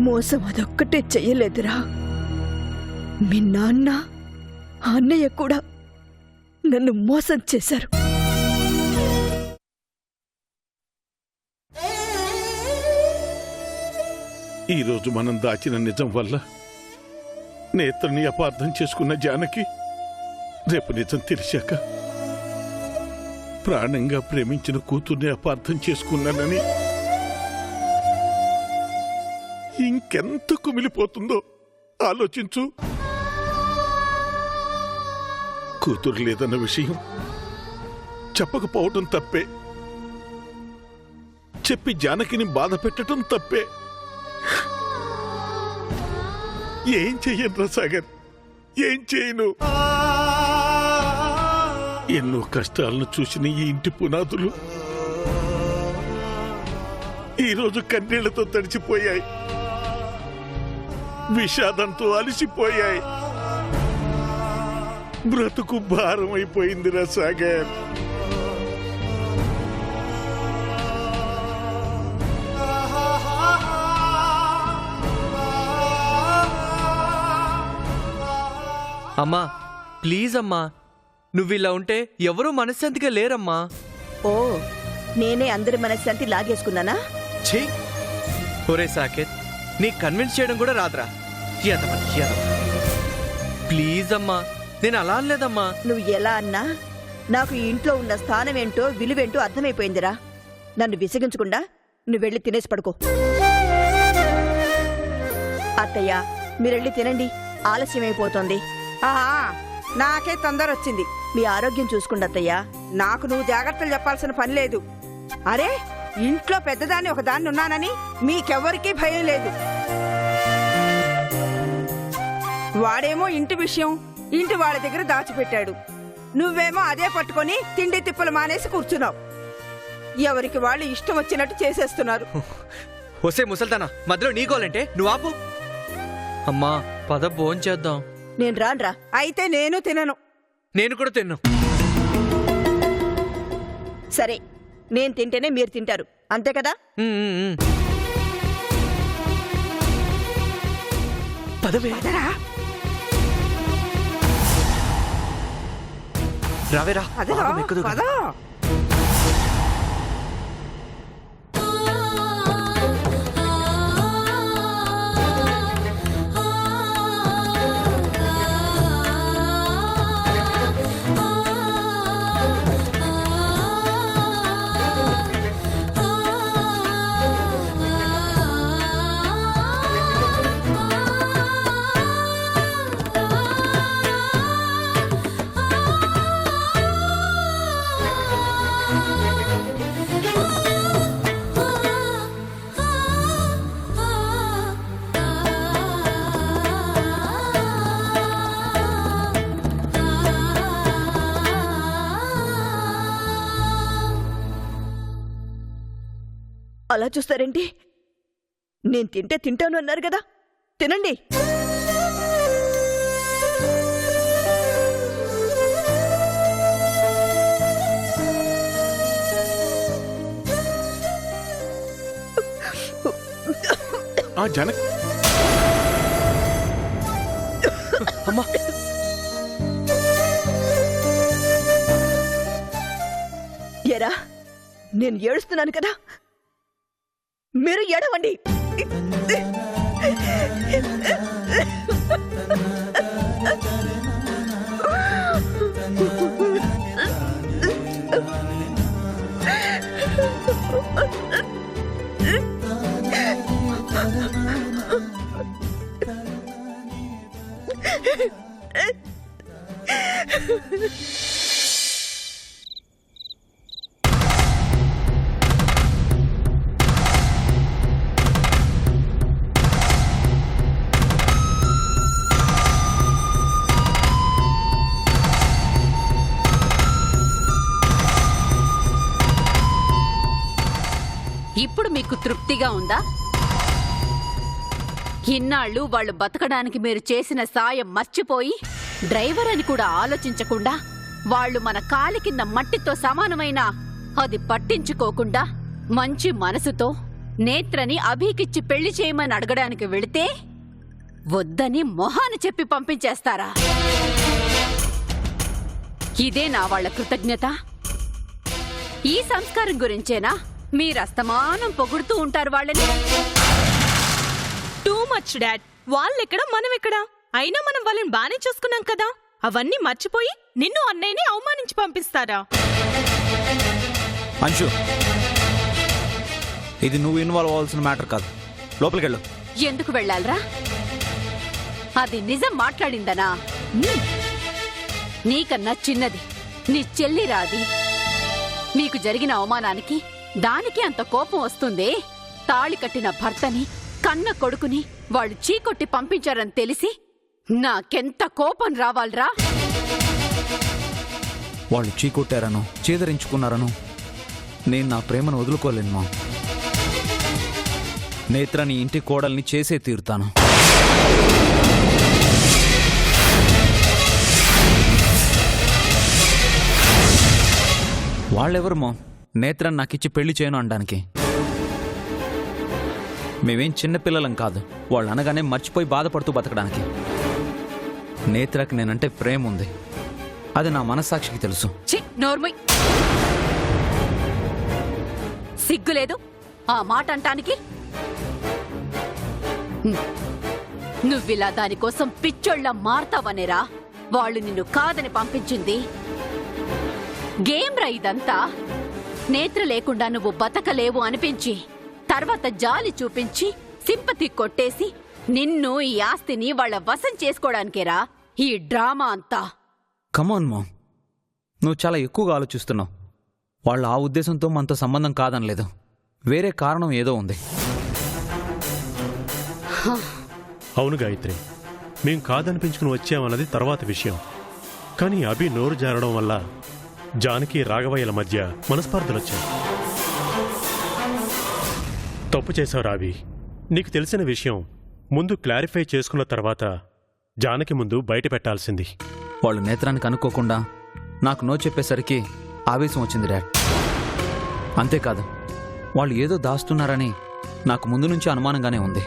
మోసం అదొక్కటే చెయ్యలేదురా, మీ నాన్న అన్నయ్య కూడా నన్ను మోసం చేశారు. ఈరోజు మనం దాచిన నిజం వల్ల నేత్రని అపార్థం చేసుకున్న జానకి రేపు నిజం తెలిసాక ప్రాణంగా ప్రేమించిన కూతుర్ని అపార్థం చేసుకున్నానని ఇంకెంత కుమిలిపోతుందో ఆలోచించు. కూతురు లేదన్న విషయం చెప్పకపోవటం తప్పే, చెప్పి జానకిని బాధ పెట్టడం తప్పే. ఏం చెయ్యను సాగర్, ఏం చేయను? ఎన్నో కష్టాలను చూసిన ఈ ఇంటి పునాదులు ఈరోజు కన్నీళ్లతో తడిచిపోయాయి, విషాదంతో అలసిపోయాయి. బ్రతుకు భారం అయిపోయిందిరా సాగర్. అమ్మా ప్లీజ్ అమ్మా, నువ్విలా ఉంటే ఎవరూ మనశ్శాంతిగా లేరమ్మా. ఓ, నేనే అందరి మనశ్శాంతి లాగేసుకున్నానా? ఛీ, ఒరే సాకేత్, నీ కన్విన్స్ చేయడం కూడా రాదురా. ప్లీజ్ అమ్మా, నేను అలా అనలేదమ్మా. నువ్వు ఎలా అన్నా నాకు ఈ ఇంట్లో ఉన్న స్థానమేంటో విలువేంటో అర్థమైపోయిందిరా. నన్ను విసిగించకుండా నువ్వు వెళ్ళి తినేసి పడుకో. అత్తయ్య, మీరెళ్ళి తినండి, ఆలస్యమైపోతోంది. నాకే తొందర వచ్చింది. మీ ఆరోగ్యం చూసుకోండి అత్తయ్య. నాకు నువ్వు జాగ్రత్తలు చెప్పాల్సిన పని లేదు. అరే, ఇంట్లో పెద్దదాన్ని ఒకదాన్ని ఉన్నానని మీకెవ్వరికీ భయం లేదు. వాడేమో ఇంటి విషయం ఇంటి వాళ్ళ దగ్గర దాచిపెట్టాడు, నువ్వేమో అదే పట్టుకొని తిండి తిప్పలు మానేసి కూర్చున్నావు. ఎవరికి వాళ్ళు ఇష్టం వచ్చినట్టు చేసేస్తున్నారు. ఒసే ముసల్దానా, మధ్యలో నీకోలంటే నువ్వు ఆపు. అమ్మా పద, భోంచేద్దాం. నేను రాన్రా. అయితే నేను తినను. నేను కూడా తిన్ను. సరే, నేను తింటేనే మీరు తింటారు, అంతే కదా? పదవే. రావేరా. పదా. అలా చూస్తారేంటి? నేను తింటే తింటాను అన్నారు కదా, తినండి. జానకి, అమ్మా ఎరా, నేను ఏడుస్తున్నాను కదా, మీరు ఏడవండి. ఇప్పుడు మీకు తృప్తిగా ఉందా? ఇన్నాళ్ళు వాళ్ళు బతకడానికి మీరు చేసిన సాయం మర్చిపోయి, డ్రైవర్ అని కూడా ఆలోచించకుండా, వాళ్ళు మన కాలి కింద మట్టితో సమానమైన అది పట్టించుకోకుండా, మంచి మనసుతో నేత్రని అభికిచ్చి పెళ్లి చేయమని అడగడానికి వెళితే వద్దని మొహాన్ని చెప్పి పంపించేస్తారా? ఇదే నా వాళ్ళ కృతజ్ఞత? ఈ సంస్కారం గురించేనా మీరస్తమానం పొగుడుతూ ఉంటారు వాళ్ళని? Too much dad. వాళ్ళెక్కడ మనమెక్కడ? అయినా మనం వాళ్ళని బానే చూసుకున్నాం కదా. అవన్నీ మర్చిపోయి నిన్ను అన్నయ్యని అవమానించి పంపిస్తారా? అంశు, ఇది నువ్వు ఇన్వాల్వ్ అవ్వాల్సిన మ్యాటర్ కాదు. లోపలికెళ్ళు. ఎందుకు వెళ్ళాలరా? అది నిజం మాట్లాడిందనా? నీకన్నా చిన్నది నీ చెల్లి రాది. మీకు జరిగిన అవమానానికి దానికి అంత కోపం వస్తుందే? తాళి కట్టిన భర్తని, కన్న కొడుకుని వాళ్ళు చీకొట్టి పంపించారని తెలిసి నాకెంత కోపం రావాలరా? వాళ్ళు చీకొట్టారనో చేదరించుకున్నారనో నేను నా ప్రేమను వదులుకోలేను మా. నేత్ర నీ ఇంటి కోడల్ని చేసే తీరుతాను. వాళ్ళెవరు మా నేత్రని నాకిచ్చి పెళ్లి చేయను అనడానికి? మేమేం చిన్నపిల్లలం కాదు. వాళ్ళు అనగానే మర్చిపోయి బాధపడుతూ బతకడానికి. నేత్రకి నేనంటే ప్రేమ ఉంది. అది నా మనస్సాక్షికి తెలుసు. ఛీ, నోర్మై! సిగ్గులేదు ఆ మాట అంటానికి? నువ్విలా దానికోసం పిచ్చోళ్ళ మారతావనేరా వాళ్ళు నిన్ను కాదని పంపించింది? గేమ్ రా ఇదంతా. నేత్ర లేకుండా నువ్వు బతకలేవు అనిపించి తర్వాత జాలి చూపించి సింపతి కొట్టేసి నిన్ను ఈ ఆస్తిని వాళ్ళ వశం చేసుకోవడానికేరా ఈ డ్రామా అంతా. కమాన్ మామ్, నువ్వు చాలా ఎక్కువగా ఆలోచిస్తున్నావు. వాళ్ళు ఆ ఉద్దేశంతో మనతో సంబంధం కాదనలేదు. వేరే కారణం ఏదో ఉంది. అవును గాయత్రి, మేం కాదనిపించుకుని వచ్చామన్నది తర్వాత విషయం. కానీ అభి నోరు జారడం వల్ల జానకి రాఘవయ్యల మధ్య మనస్పర్ధలొచ్చాయి. తప్పు చేశావు అభి. నీకు తెలిసిన విషయం ముందు క్లారిఫై చేసుకున్న తర్వాత జానకి ముందు బయట పెట్టాల్సింది. వాళ్ళు నేత్రానికి అనుకోకుండా నాకు నో చెప్పేసరికి ఆవేశం వచ్చింది డాడ్. అంతేకాదు, వాళ్ళు ఏదో దాస్తున్నారని నాకు ముందు నుంచి అనుమానంగానే ఉంది.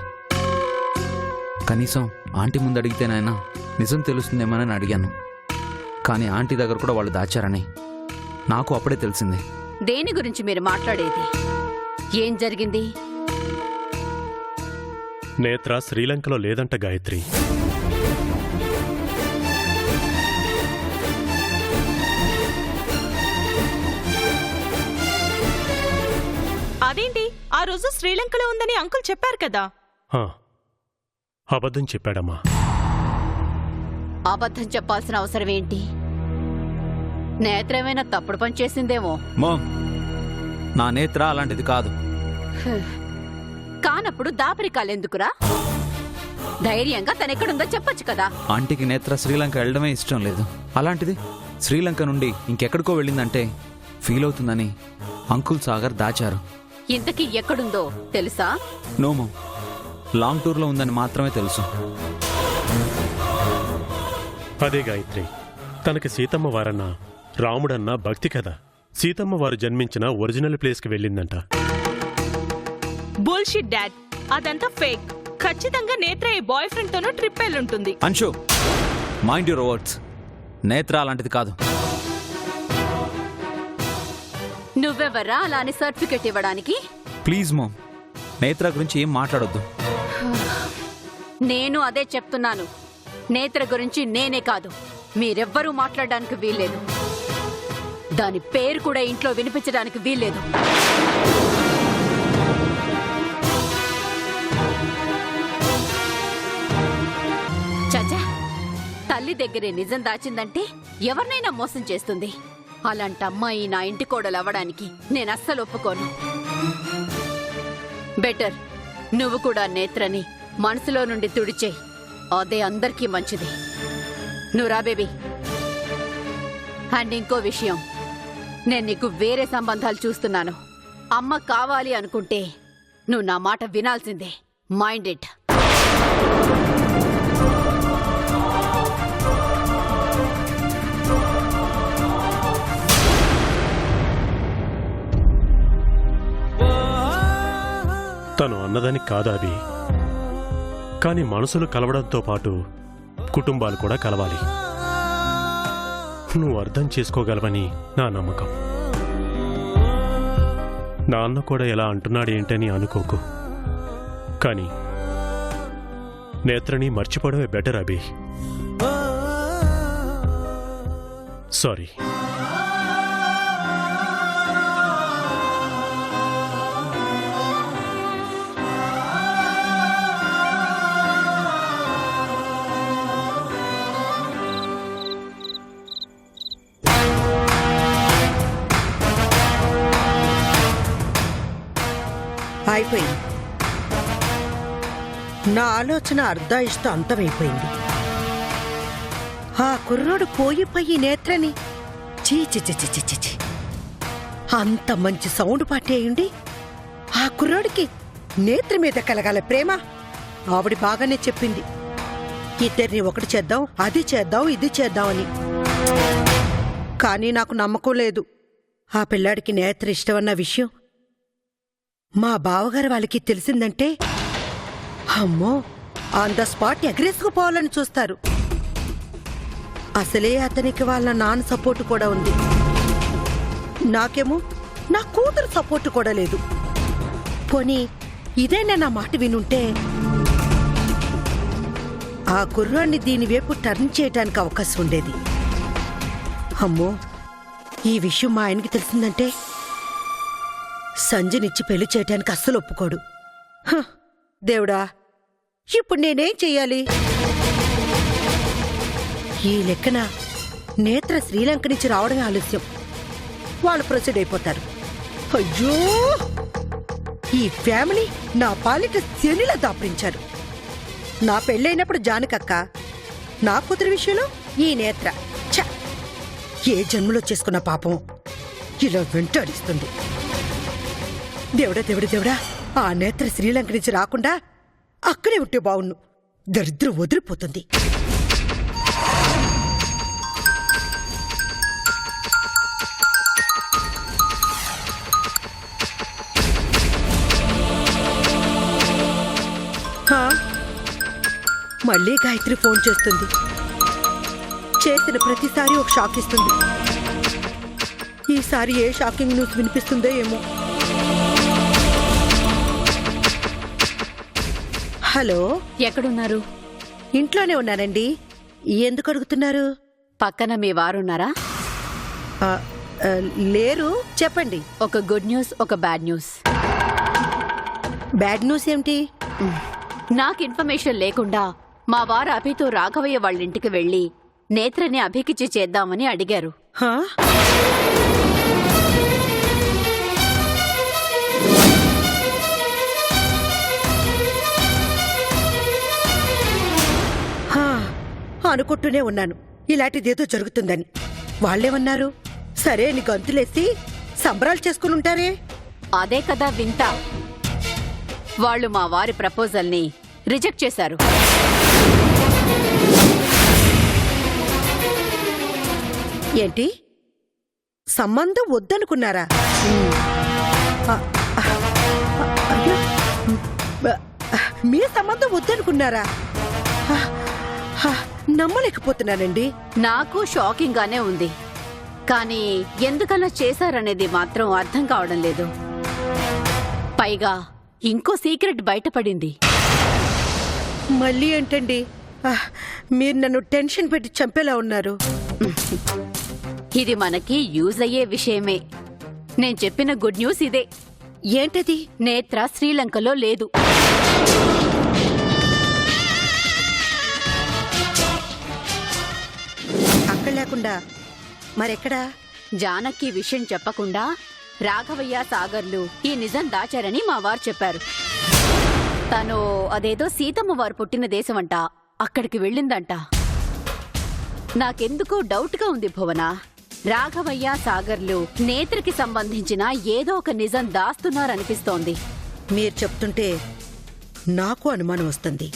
కనీసం ఆంటీ ముందు అడిగితేనైనా నిజం తెలుస్తుందేమోనని అడిగాను. కానీ ఆంటీ దగ్గర కూడా వాళ్ళు దాచారని నాకు అప్పుడే తెలిసింది. దేని గురించి మీరు మాట్లాడేది? ఏం జరిగింది? నేత్ర శ్రీలంకలో లేదంట గాయత్రి. అదేంటి, ఆ రోజు శ్రీలంకలో ఉందని అంకుల్ చెప్పారు కదా. అబద్ధం చెప్పాడమ్మా. అబద్ధం చెప్పాల్సిన అవసరం ఏంటి? నేత్రమైనా తప్పుడు పని చేసిందేమో. మామ్, నా నేత్ర అలాంటిది కాదు. కానప్పుడు దాపరికాలెందుకురా? ధైర్యంగా తనెక్కడుందో చెప్పొచ్చు కదా. ఆంటీకి నేత్ర శ్రీలంక వెళ్ళడమే ఇష్టం లేదు. అలాంటిది శ్రీలంక నుండి ఇంకెక్కడికో వెళ్ళిందంటే ఫీల్ అవుతుందని అంకుల్ సాగర్ దాచారు. ఇంతకీ ఎక్కడుందో తెలుసా? నోమో, లాంగ్ టూర్లో ఉందని మాత్రమే తెలుసు. అదే గాయత్రి, తనకి సీతమ్మ వారన్న రాముడన్న భక్తి కదా. సీతమ్మ వారు జన్మించిన ఒరిజినల్ ప్లేస్కి వెళ్ళిందంట. బుల్షిట్ డాడ్, అదంతా ఫేక్. ఖచ్చితంగా నేత్ర ఈ బాయ్ ఫ్రెండ్ తోనూ ట్రిప్ వెళ్ళుంటుంది. Anshu, mind your words. Netra అలాంటిది కాదు. నువ్వెవరా అలానే సర్టిఫికెట్ ఇవ్వడానికి? ప్లీజ్ మామ్, నేత్ర గురించి ఏం మాట్లాడొద్దు. నేను అదే చెప్తున్నాను. నేత్ర గురించి నేనే కాదు, మీరెవ్వరూ మాట్లాడడానికి వీల్లేదు. దాని పేరు కూడా ఇంట్లో వినిపించడానికి వీల్లేదు. చచ్చా, తల్లి దగ్గరే నిజం దాచిందంటే ఎవరినైనా మోసం చేస్తుంది. అలాంటి అమ్మాయి నా ఇంటి కోడలు అవ్వడానికి నేను అస్సలు ఒప్పుకోను. బెటర్ నువ్వు కూడా నేత్రని మనసులో నుండి తుడిచేయి. అదే అందరికీ మంచిది. నువ్వు రా బేబీ. అండ్ ఇంకో విషయం, నేను నీకు వేరే సంబంధాలు చూస్తున్నాను. అమ్మ కావాలి అనుకుంటే నువ్వు నా మాట వినాల్సిందే. Mind it. తను అన్నదని కాదా అభి, కానీ మనసులు కలవడంతో పాటు కుటుంబాలు కూడా కలవాలి. నువ్వు అర్థం చేసుకోగలవని నా నమ్మకం. నాన్న కూడా ఎలా అంటున్నాడు ఏంటని అనుకోకు, కానీ నేత్రని మర్చిపోవడమే బెటర్ అభి. సారీ. అయిపోయింది. నా ఆలోచన అర్ధాయిస్తూ అంతమైపోయింది. ఆ కుర్రోడు పోయి నేత్రని చీ. అంత మంచి సౌండ్ పట్టేయండి. ఆ కుర్రోడికి నేత్ర మీద కలగాల ప్రేమ. ఆవిడ బాగానే చెప్పింది, ఇద్దరిని ఒకటి చేద్దాం, అది చేద్దాం, ఇది చేద్దామని. కానీ నాకు నమ్మకం లేదు. ఆ పిల్లాడికి నేత్ర ఇష్టమన్న విషయం మా బావగారు వాళ్ళకి తెలిసిందంటే అమ్మో, ఆన్ ద స్పాట్ ఎగరేసుకుపోవాలని చూస్తారు. అసలే అతనికి వాళ్ళ నాన్న సపోర్టు కూడా ఉంది. నాకేమో నా కూతురు సపోర్టు కూడా లేదు. పోనీ ఇదేనా నా మాట వినుంటే ఆ కుర్రాన్ని దీని వైపు టర్న్ చేయడానికి అవకాశం ఉండేది. అమ్మో, ఈ విషయం మా ఆయనకి తెలిసిందంటే సంజనిచ్చి పెళ్లి చేయటానికి అస్సలు ఒప్పుకోడు. దేవుడా, ఇప్పుడు నేనేం చెయ్యాలి? ఈ లెక్కన నేత్ర శ్రీలంక నుంచి రావడమే ఆలస్యం. వాళ్ళు ప్రొసీడ్ అయిపోతారు. అయ్యో, ఈ ఫ్యామిలీ నా పాలిట శనిలా దాపరించారు. నా పెళ్ళైనప్పుడు జానకక్క, నా కూతురి విషయంలో ఈ నేత్ర. ఛ! ఏ జన్మలో చేసుకున్న పాపం ఇలా వెంటాడిస్తుంది. దేవుడా, ఆ నేత్ర శ్రీలంక నుంచి రాకుండా అక్కడే ఉంటే బావుణ్ణు. దరిద్రం వదిలిపోతుంది. మళ్ళీ గాయత్రి ఫోన్ చేస్తుంది. చేసిన ప్రతిసారి ఒక షాక్ ఇస్తుంది. ఈసారి ఏ షాకింగ్ న్యూస్ వినిపిస్తుందో ఏమో. హలో, ఎక్కడున్నారు? ఇంట్లోనే ఉన్నానండి. ఎందుకు అడుగుతున్నారు? పక్కన మీ వారున్నారా? లేరు, చెప్పండి. ఒక గుడ్ న్యూస్, ఒక బ్యాడ్ న్యూస్. బ్యాడ్ న్యూస్ ఏమిటి? నాకు ఇన్ఫర్మేషన్ లేకుండా మా వారు అభితో రాఘవయ్య వాళ్ళ ఇంటికి వెళ్లి నేత్రని అభికిచ్చి చేద్దామని అడిగారు. హా? అనుకుంటూనే ఉన్నాను ఇలాంటిదేదో జరుగుతుందని. వాళ్ళేమన్నారు? సరే అని గంతులేసి సంబరాలు చేసుకుని ఉంటారే. అదే కదా వింత. వాళ్ళు మా వారి ప్రపోజల్ని రిజెక్ట్ చేశారు. ఏంటి, సంబంధం వద్దనుకున్నారా? అయ్యో, మీ సంబంధం వద్దనుకున్నారా? నమ్మలేకపోతున్నానండి. నాకు షాకింగ్ గానే ఉంది, కానీ ఎందుకలా చేశారనేది మాత్రం అర్థం కావడం లేదు. పైగా ఇంకో సీక్రెట్ బయటపడింది. మళ్ళీ ఏంటండి? మీరు నన్ను టెన్షన్ పెట్టి చంపేలా ఉన్నారు. ఇది మనకి యూజ్ అయ్యే విషయమే. నేను చెప్పిన గుడ్ న్యూస్ ఇదే. ఏంటది? నేత్ర శ్రీలంకలో లేదు. అక్కడ లేకుండా మరెక్కడా? జానకి విషయం చెప్పకుండా రాఘవయ్య సాగర్లు ఈ నిజం దాచారని మా వారు చెప్పారు. తను అదేదో సీతమ్మ వారు పుట్టిన దేశమంట, అక్కడికి వెళ్ళిందంట. నాకెందుకో డౌట్గా ఉంది భువన. రాఘవయ్య సాగర్లు నేత్రకి సంబంధించిన ఏదో ఒక నిజం దాస్తున్నారనిపిస్తోంది. మీరు చెప్తుంటే నాకు అనుమానం వస్తుంది.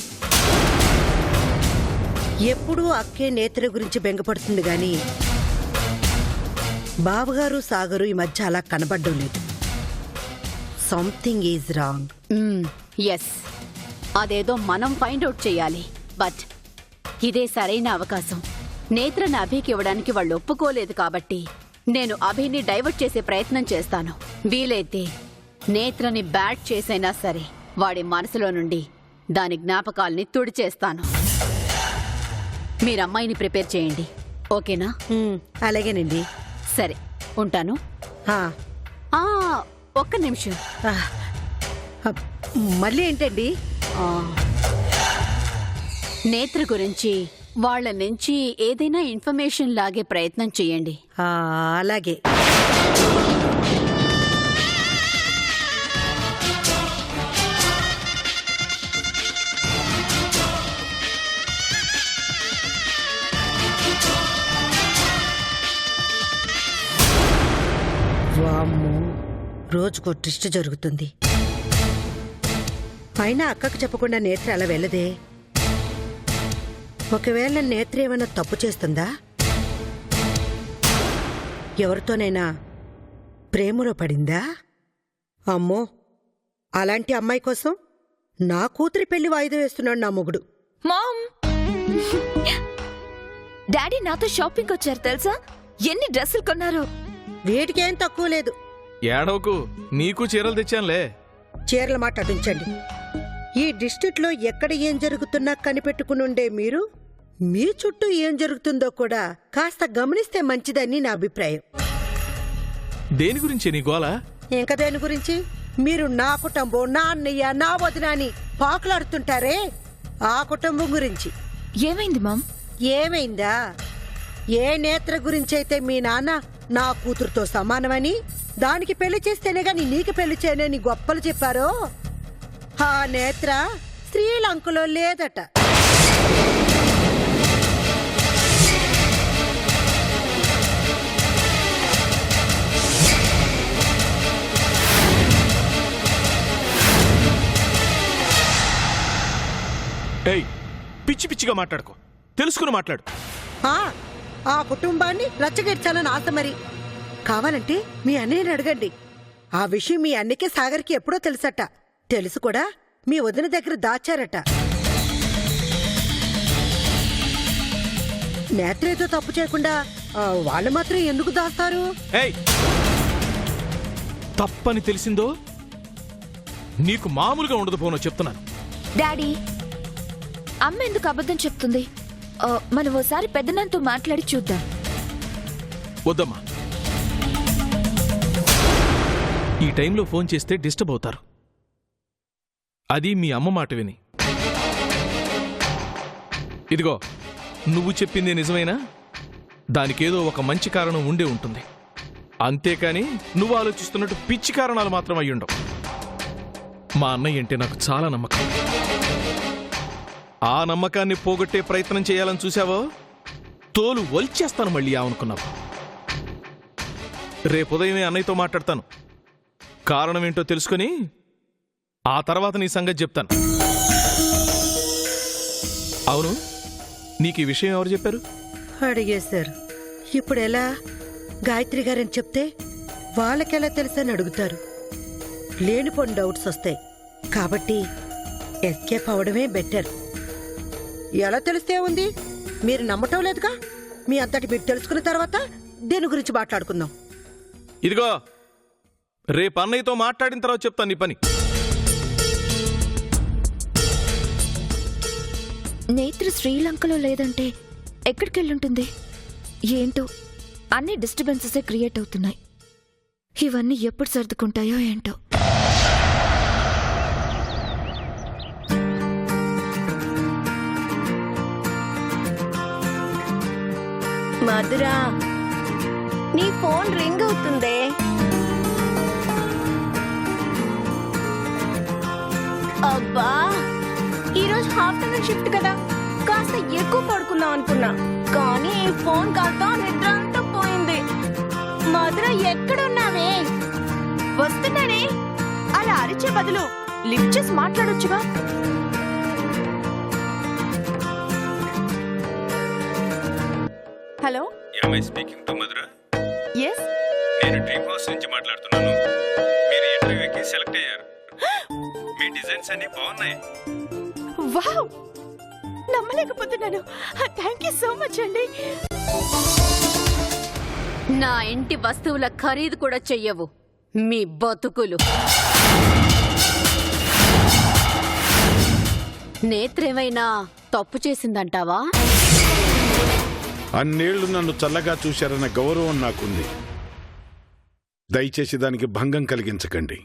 ఎప్పుడూ అక్కే నేత్ర గురించి బెంగపడుతుంది గాని బావగారు సాగరు ఈ మధ్య అలా కనబడ్డం లేదు. Something is wrong. ఎస్, అదేదో మనం ఫైండ్ అవుట్ చేయాలి. బట్ ఇదే సరైన అవకాశం. నేత్రని అభికి ఇవ్వడానికి వాళ్ళు ఒప్పుకోలేదు కాబట్టి నేను అభిని డైవర్ట్ చేసే ప్రయత్నం చేస్తాను. వీలైతే నేత్రని బ్యాట్ చేసైనా సరే వాడి మనసులో నుండి దాని జ్ఞాపకాల్ని తుడిచేస్తాను. మీరు అమ్మాయిని ప్రిపేర్ చేయండి, ఓకేనా? అలాగేనండి. సరే, ఉంటాను. ఆ, ఆ, ఒక్క నిమిషం. ఆ, మళ్ళీ ఏంటండి? ఆ, నేత్ర గురించి వాళ్ళ నుంచి ఏదైనా ఇన్ఫర్మేషన్ లాగే ప్రయత్నం చేయండి. అలాగే. వామ్మో, రోజుకో ట్విస్ట్ జరుగుతుంది. అయినా అక్కకు చెప్పకుండా నేత్ర అలా వెళ్ళదే. ఒకవేళ నేత్ర ఏమైనా తప్పు చేస్తుందా? ఎవరితోనైనా ప్రేమలో పడిందా? అమ్మో, అలాంటి అమ్మాయి కోసం నా కూతురి పెళ్లి వాయిదా వేస్తున్నాడు నా మొగుడు. మామ్, డాడీ నాతో షాపింగ్ వచ్చారు తెలుసా? ఎన్ని డ్రెస్సులు కొన్నారు. వీటికేం తక్కువ లేదు. ఏడవకు, నీకు చీరలు తెచ్చానులే. చీరల మాట అటుంచండి. ఈ డిస్ట్రిక్ట్లో ఎక్కడ ఏం జరుగుతున్నా కనిపెట్టుకునుండే మీరు మీ చుట్టూ ఏం జరుగుతుందో కూడా కాస్త గమనిస్తే మంచిదని నా అభిప్రాయం. దేని గురించి నీ గోల? ఇంకా దేని గురించి? మీరు నా కుటుంబం, నా అన్నయ్య, నా వదిన అని పాకులాడుతుంటారే, ఆ కుటుంబం గురించి. ఏమైంది మామ్? ఏమైందా? ఏ నేత్ర గురించి అయితే మీ నాన్న నా కూతురుతో సమానమని, దానికి పెళ్లి చేస్తేనే గాని నీకు పెళ్లి చేయనని గొప్పలు చెప్పారో, ఆ నేత్ర శ్రీలంకలో లేదట. ఏయ్, పిచ్చి పిచ్చిగా మాట్లాడుకో, తెలుసుకుని మాట్లాడు. ఆ కుటుంబాన్ని రచ్చగెడ్చాలని ఆశ. మరి కావాలంటే మీ అన్నయ్యని అడగండి. ఆ విషయం మీ అన్నయ్యకి సాగర్కి ఎప్పుడో తెలుసట. తెలుసు కూడా మీ వదిన దగ్గర దాచారట. నేత్రేతో తప్పు చేయకుండా వాళ్ళు మాత్రం ఎందుకు దాస్తారు? ఏయ్, తప్పని తెలిసిందో నీకు మామూలుగా ఉండదు పోనో చెప్తున్నాను. డాడీ, అమ్మ ఎందుకు అబద్ధం చెప్తుంది? మనం ఓసారి పెద్దనాన్నతో మాట్లాడి చూద్దాం. వద్దమ్మా, ఈ టైంలో ఫోన్ చేస్తే డిస్టర్బ్ అవుతారు. అది మీ అమ్మ మాట విని. ఇదిగో, నువ్వు చెప్పింది నిజమైనా దానికేదో ఒక మంచి కారణం ఉండే ఉంటుంది. అంతేకాని నువ్వు ఆలోచిస్తున్నట్టు పిచ్చి కారణాలు మాత్రం అయ్యుండవు. మా అన్నయ్య అంటే నాకు చాలా నమ్మకం. ఆ నమ్మకాన్ని పోగొట్టే ప్రయత్నం చేయాలని చూసావో, తోలు వల్చేస్తాను మళ్ళీ అనుకున్నావు. రేపు ఉదయమే అన్నయ్యతో మాట్లాడతాను. కారణం ఏంటో తెలుసుకుని ఆ తర్వాత నీ సంగతి చెప్తాను. అవును, నీకు ఈ విషయం ఎవరు చెప్పారు? అడిగేశారు. ఇప్పుడు ఎలా? గాయత్రి గారని చెప్తే వాళ్ళకెలా తెలుసని అడుగుతారు. లేనిపోని డౌట్స్ వస్తాయి. కాబట్టి ఎస్కేప్ అవడమే బెటర్. ఎలా తెలిస్తే ఉంది? మీరు నమ్మటం లేదుగా. మీ అంతటి మీరు తెలుసుకున్న తర్వాత దీని గురించి మాట్లాడుకుందాం. ఇదిగో, రేపు అన్నయ్యతో మాట్లాడిన తర్వాత చెప్తాను నీ పని. నేత్ర శ్రీలంకలో లేదంటే ఎక్కడికెళ్ళుంటుంది? ఏంటో అన్ని డిస్టర్బెన్సెసే క్రియేట్ అవుతున్నాయి. ఇవన్నీ ఎప్పుడు సర్దుకుంటాయో ఏంటో. మధురా, నీ ఫోన్ రింగ్ అవుతుందే. అబ్బా, ఈరోజు ఆఫ్టర్నూన్ షిఫ్ట్ కదా, కాస్త ఎక్కువ పడుకుందాం అనుకున్నా. కానీ ఈ ఫోన్ కాల్తో నిద్ర అంతా పోయింది. మధుర, ఎక్కడున్నావే? వస్తున్నానే. అలా అరిచే బదులు లిఫ్ట్ చేసి మాట్లాడొచ్చుగా. Hello, speaking to Madhura. Yes, నేను డ్రీమ్ హౌస్ నుంచి మాట్లాడుతున్నాను. మీరు ఇంటర్వ్యూకి సెలెక్ట్ అయ్యారు. మీ డిజైన్స్ అన్ని బాగున్నాయి. వావ్, నమ్మలేకపోతున్నాను. థ్యాంక్ యూ సో మచ్ అండి. నా ఇంటి వస్తువుల ఖరీదు కూడా చెయ్యవు మీ బతుకులు. నేత్రేమైనా తప్పు చేసిందంటావా? అన్నేళ్లు నన్ను చల్లగా చూశారన్న గౌరవం నాకుంది. దయచేసి దానికి భంగం కలిగించకండి.